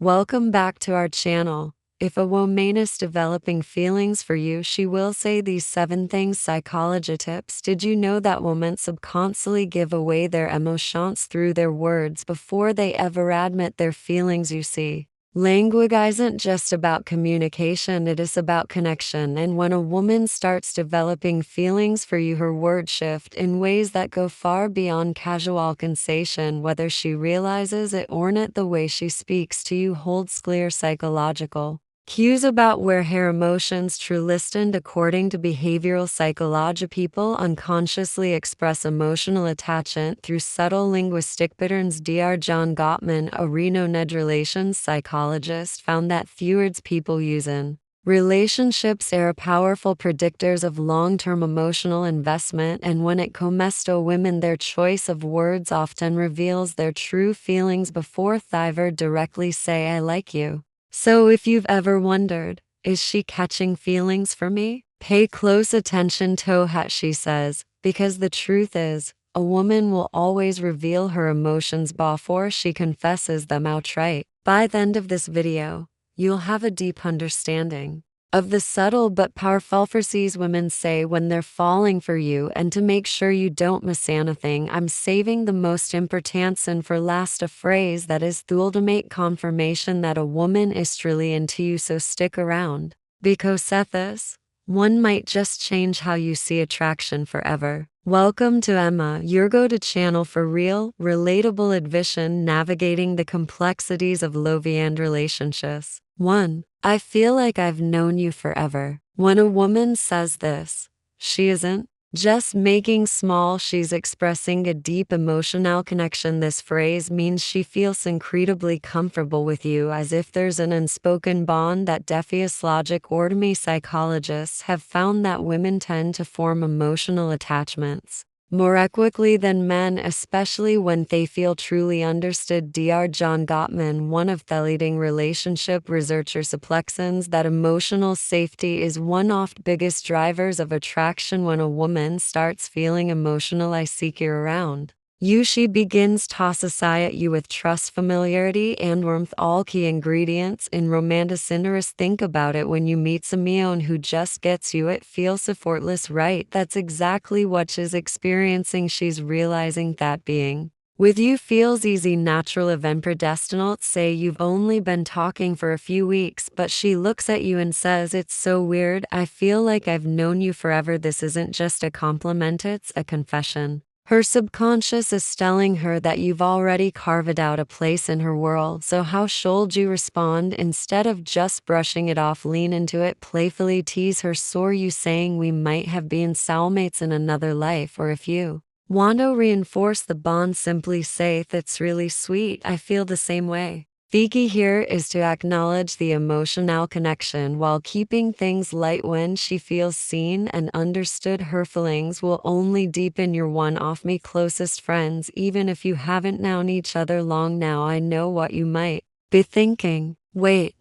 Welcome back to our channel. If a woman is developing feelings for you, she will say these 7 things. Psychology tips. Did you know that women subconsciously give away their emotions through their words before they ever admit their feelings? You see, language isn't just about communication, it is about connection. And when a woman starts developing feelings for you, her words shift in ways that go far beyond casual conversation. Whether she realizes it or not, the way she speaks to you holds clear psychological cues about where her emotions truly listen. According to behavioral psychology, people unconsciously express emotional attachment through subtle linguistic patterns. Dr. John Gottman, a renowned relations psychologist, found that fewer people use in relationships are powerful predictors of long-term emotional investment, and when it comes to women, their choice of words often reveals their true feelings before they ever directly say "I like you." So if you've ever wondered, is she catching feelings for me? Pay close attention to what she says, because the truth is, a woman will always reveal her emotions before she confesses them outright. By the end of this video, you'll have a deep understanding of the subtle but powerful phrases women say when they're falling for you. And to make sure you don't miss anything, I'm saving the most important and for last, a phrase that is the ultimate confirmation that a woman is truly into you. So stick around, because this one might just change how you see attraction forever. Welcome to Emma, your go-to channel for real, relatable advice navigating the complexities of love and relationships. 1. I feel like I've known you forever. When a woman says this, she isn't just making small, she's expressing a deep emotional connection. This phrase means she feels incredibly comfortable with you, as if there's an unspoken bond that defies logic. Or to me, psychologists have found that women tend to form emotional attachments more quickly than men, especially when they feel truly understood. Dr. John Gottman, one of the leading relationship researchers, explains that emotional safety is one of the biggest drivers of attraction. When a woman starts feeling emotional, I seek you around you, she begins to associate you with trust, familiarity, and warmth, all key ingredients in romantic interest. Think about it. When you meet someone who just gets you, it feels effortless, right? That's exactly what she's experiencing. She's realizing that being with you feels easy, natural, event predestined. Say you've only been talking for a few weeks, but she looks at you and says, "It's so weird. I feel like I've known you forever." This isn't just a compliment, it's a confession. Her subconscious is telling her that you've already carved out a place in her world. So how should you respond? Instead of just brushing it off, lean into it, playfully tease her. Soar you saying, "We might have been soulmates in another life." Or if you want to reinforce the bond, simply say, "That's really sweet. I feel the same way." The key here is to acknowledge the emotional connection while keeping things light. When she feels seen and understood, her feelings will only deepen. You're one of my closest friends, even if you haven't known each other long. Now I know what you might be thinking. Wait,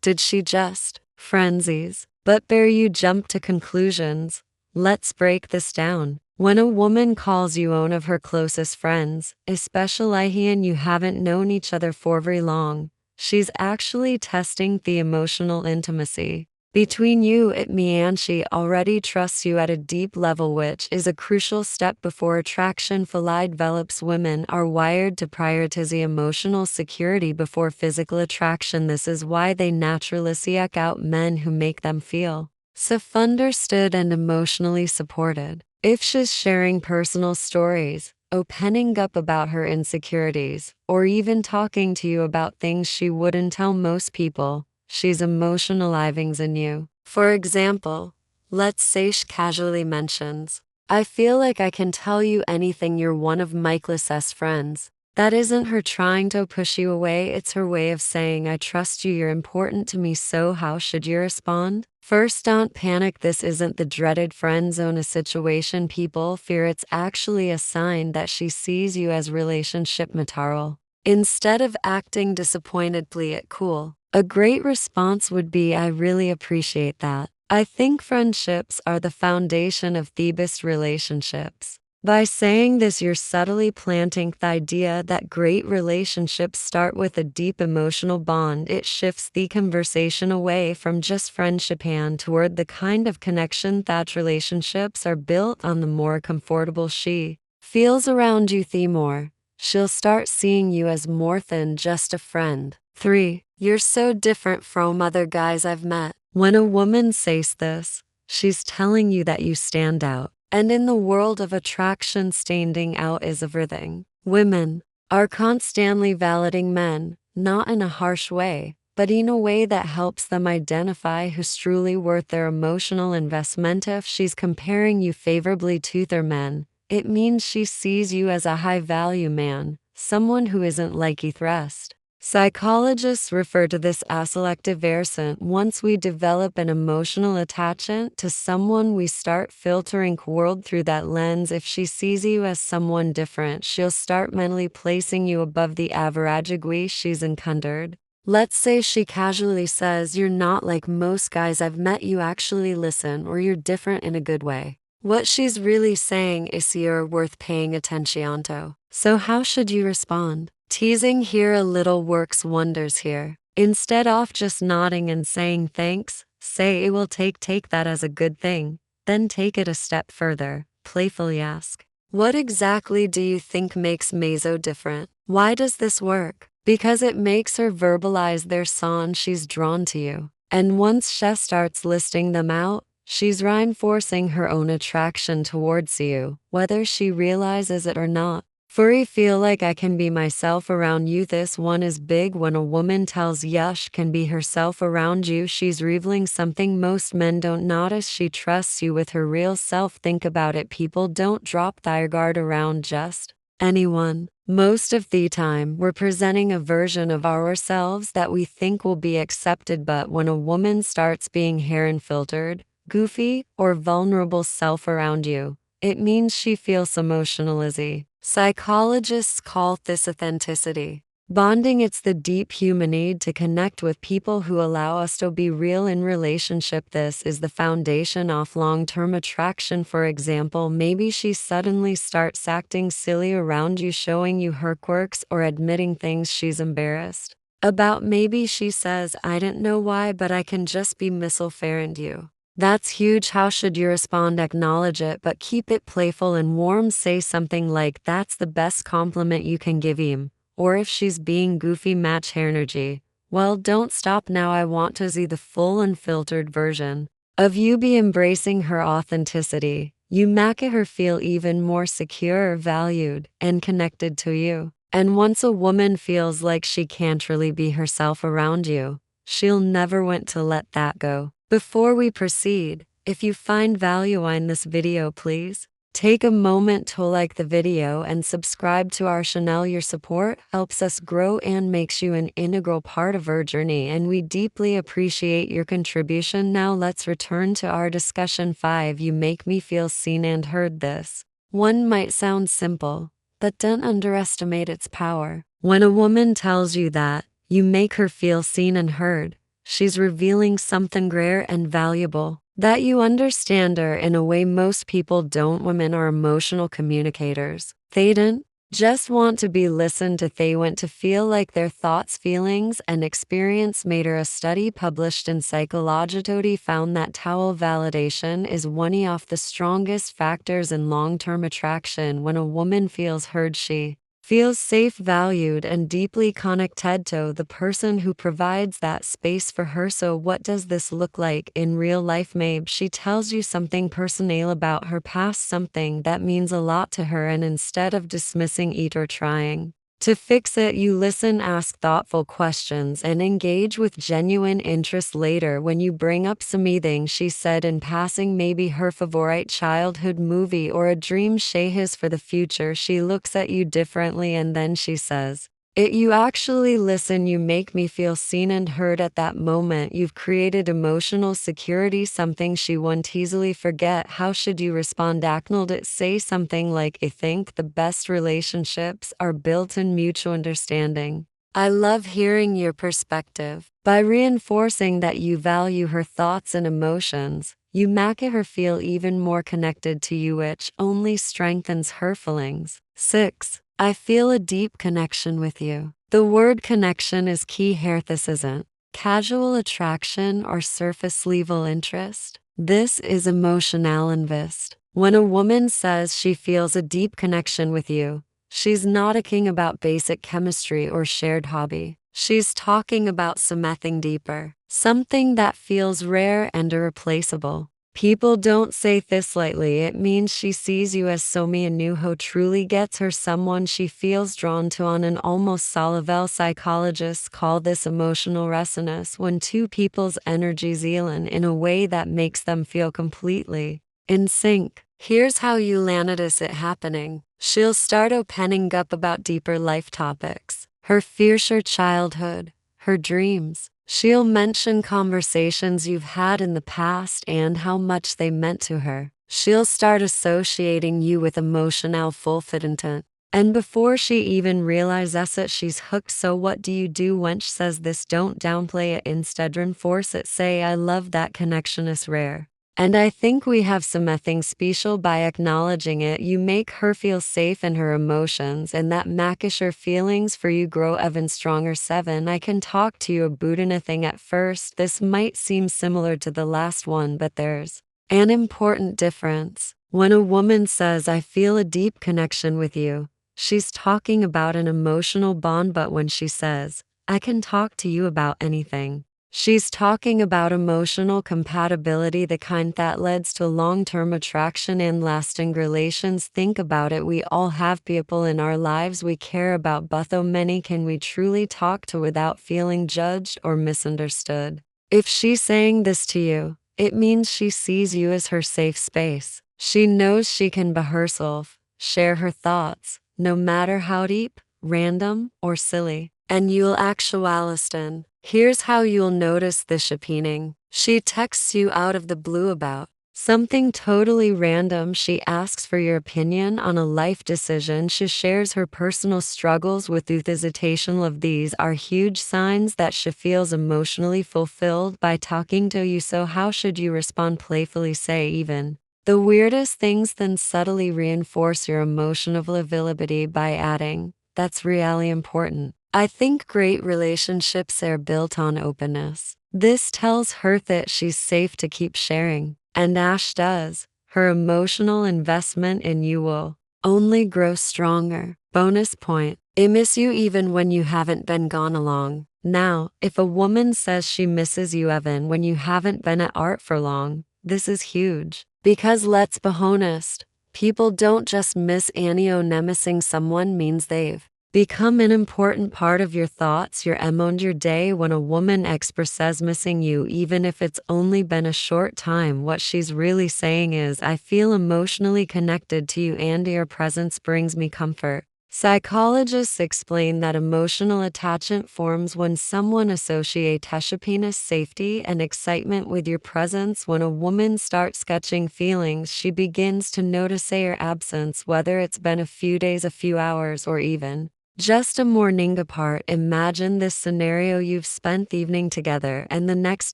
did she just frenzies? But bear you jump to conclusions. Let's break this down. When a woman calls you one of her closest friends, especially and you haven't known each other for very long, she's actually testing the emotional intimacy between you. It means she already trusts you at a deep level, which is a crucial step before attraction fully develops. Women are wired to prioritize emotional security before physical attraction. This is why they naturally seek out men who make them feel safe, understood, and emotionally supported. If she's sharing personal stories, opening up about her insecurities, or even talking to you about things she wouldn't tell most people, she's emotionalizing in you. For example, let's say she casually mentions, "I feel like I can tell you anything, you're one of my closest friends." That isn't her trying to push you away, it's her way of saying, "I trust you, you're important to me." So how should you respond? First, don't panic. This isn't the dreaded friend zone, a situation people fear. It's actually a sign that she sees you as relationship material. Instead of acting disappointed, play it cool. A great response would be, "I really appreciate that. I think friendships are the foundation of the best relationships." By saying this, you're subtly planting the idea that great relationships start with a deep emotional bond. It shifts the conversation away from just friendship and toward the kind of connection that relationships are built on. The more comfortable she feels around you, the more she'll start seeing you as more than just a friend. 3. You're so different from other guys I've met. When a woman says this, she's telling you that you stand out. And in the world of attraction, standing out is everything. Women are constantly validating men, not in a harsh way, but in a way that helps them identify who's truly worth their emotional investment. If she's comparing you favorably to their men, it means she sees you as a high-value man, someone who isn't like a thrust. Psychologists refer to this as selective aversion. Once we develop an emotional attachment to someone, we start filtering the world through that lens. If she sees you as someone different, she'll start mentally placing you above the average guy she's encountered. Let's say she casually says, "You're not like most guys I've met, you actually listen," or "You're different in a good way." What she's really saying is you're worth paying attention to. So how should you respond? Teasing here a little works wonders here. Instead of just nodding and saying thanks, say, "It will take that as a good thing." Then take it a step further. Playfully ask, "What exactly do you think makes Mazo different? Why does this work?" Because it makes her verbalize their song she's drawn to you. And once she starts listing them out, she's reinforcing her own attraction towards you, whether she realizes it or not. For I feel like I can be myself around you. This one is big. When a woman tells Yush can be herself around you, she's revealing something most men don't notice. She trusts you with her real self. Think about it. People don't drop their guard around just anyone. Most of the time, we're presenting a version of ourselves that we think will be accepted, but when a woman starts being hair unfiltered, goofy, or vulnerable self around you, it means she feels emotionally. Psychologists call this authenticity. Bonding, it's the deep human need to connect with people who allow us to be real in relationship. This is the foundation of long-term attraction. For example, maybe she suddenly starts acting silly around you, showing you her quirks or admitting things she's embarrassed about. Maybe she says, "I didn't know why, but I can just be fair and you." That's huge. How should you respond? Acknowledge it, but keep it playful and warm. Say something like, "That's the best compliment you can give him." Or if she's being goofy, match her energy. "Well, don't stop now. I want to see the full unfiltered version of you." Be embracing her authenticity. You make her feel even more secure, valued, and connected to you. And once a woman feels like she can't really be herself around you, she'll never want to let that go. Before we proceed, if you find value in this video, please take a moment to like the video and subscribe to our channel. Your support helps us grow and makes you an integral part of our journey, and we deeply appreciate your contribution. Now let's return to our discussion. 5. You make me feel seen and heard. This one might sound simple, but don't underestimate its power. When a woman tells you that you make her feel seen and heard, she's revealing something rare and valuable. That you understand her in a way most people don't. Women are emotional communicators. They don't just want to be listened to, they want to feel like their thoughts, feelings, and experience matter. A study published in Psychology found that towel validation is one of the strongest factors in long-term attraction. When a woman feels heard, she feels safe, valued, and deeply connected to the person who provides that space for her. So what does this look like in real life? Maybe she tells you something personal about her past, something that means a lot to her, and instead of dismissing it or trying to fix it, you listen, ask thoughtful questions, and engage with genuine interest. Later, when you bring up something she said in passing, maybe her favorite childhood movie or a dream she has for the future, she looks at you differently and then she says, You actually listen. You make me feel seen and heard." At that moment, you've created emotional security, something she won't easily forget. How should you respond? Acknowledge it. Say something like, "I think the best relationships are built in mutual understanding. I love hearing your perspective." By reinforcing that you value her thoughts and emotions, You make her feel even more connected to you, which only strengthens her feelings. 6. I feel a deep connection with you. The word connection is key here. This isn't casual attraction or surface level interest. This is emotional invest. When a woman says she feels a deep connection with you, she's not talking about basic chemistry or shared hobby. She's talking about something deeper, something that feels rare and irreplaceable. People don't say this lightly. It means she sees you as someone new who truly gets her, someone she feels drawn to on an almost soul level. Psychologists call this emotional resonance, when two people's energies align in a way that makes them feel completely in sync. Here's how you notice it happening. She'll start opening up about deeper life topics, her fears, her childhood, her dreams. She'll mention conversations you've had in the past and how much they meant to her. She'll start associating you with emotional fulfillment. And before she even realizes it, she's hooked. So what do you do when she says this? Don't downplay it. Instead, reinforce it. Say, I love that connection is rare, and I think we have something special. By acknowledging it, you make her feel safe in her emotions, and that makes her feelings for you grow even stronger. 7. I can talk to you about anything. At first, this might seem similar to the last one, but there's an important difference. When a woman says, I feel a deep connection with you, she's talking about an emotional bond, but when she says, I can talk to you about anything, she's talking about emotional compatibility, the kind that leads to long-term attraction and lasting relations. Think about it. We all have people in our lives we care about, but how many can we truly talk to without feeling judged or misunderstood? If she's saying this to you, it means she sees you as her safe space. She knows she can be herself, share her thoughts, no matter how deep, random, or silly. And you'll actually. Here's how you'll notice this happening. She texts you out of the blue about something totally random. She asks for your opinion on a life decision. She shares her personal struggles with you. Hesitation of these are huge signs that she feels emotionally fulfilled by talking to you. So how should you respond? Playfully say even the weirdest things, then subtly reinforce your emotional availability by adding, that's really important. I think great relationships are built on openness. This tells her that she's safe to keep sharing. And Ash does. Her emotional investment in you will only grow stronger. Bonus point. I miss you even when you haven't been gone along. Now, if a woman says she misses you even when you haven't been at art for long, this is huge. Because let's be honest, people don't just miss Annie. Missing someone means they've become an important part of your thoughts, your emotions, your day. When a woman expresses missing you, even if it's only been a short time, what she's really saying is, I feel emotionally connected to you and your presence brings me comfort. Psychologists explain that emotional attachment forms when someone associates happiness, safety, and excitement with your presence. When a woman starts catching feelings, she begins to notice your absence, whether it's been a few days, a few hours, or even just a morning apart. Imagine this scenario: you've spent the evening together and the next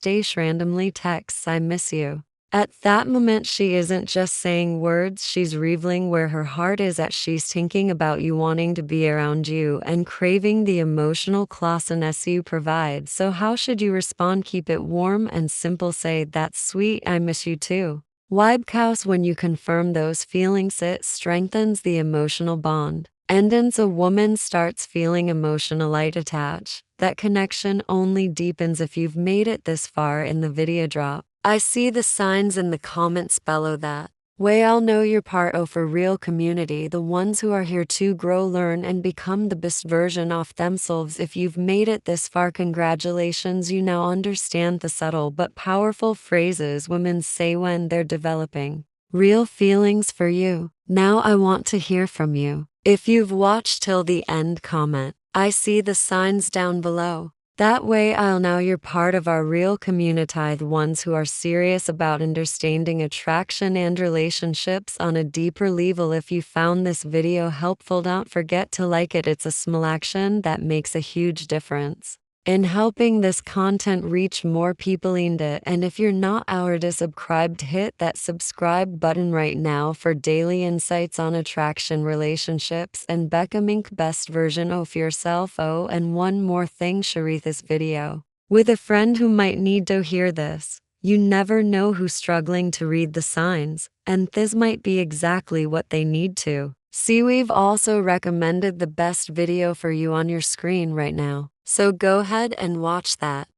day she randomly texts, I miss you. At that moment, she isn't just saying words, she's revealing where her heart is at. She's thinking about you, wanting to be around you, and craving the emotional closeness you provide. So how should you respond? Keep it warm and simple. Say, that's sweet, I miss you too. Why? Because when you confirm those feelings, it strengthens the emotional bond. And once a woman starts feeling emotionally attached, that connection only deepens. If you've made it this far in the video, drop I see the signs in the comments below. That way I'll know you're part of a real community, the ones who are here to grow, learn, and become the best version of themselves. If you've made it this far, congratulations. You now understand the subtle but powerful phrases women say when they're developing real feelings for you. Now I want to hear from you. If you've watched till the end, comment, I see the signs down below. That way I'll know you're part of our real community, the ones who are serious about understanding attraction and relationships on a deeper level. If you found this video helpful, don't forget to like it. It's a small action that makes a huge difference. in helping this content reach more people in it. And if you're not already subscribed, hit that subscribe button right now for daily insights on attraction, relationships, and becoming best version of yourself. Oh, and one more thing, share this video with a friend who might need to hear this. You never know who's struggling to read the signs, and this might be exactly what they need to see. We've also recommended the best video for you on your screen right now, so go ahead and watch that.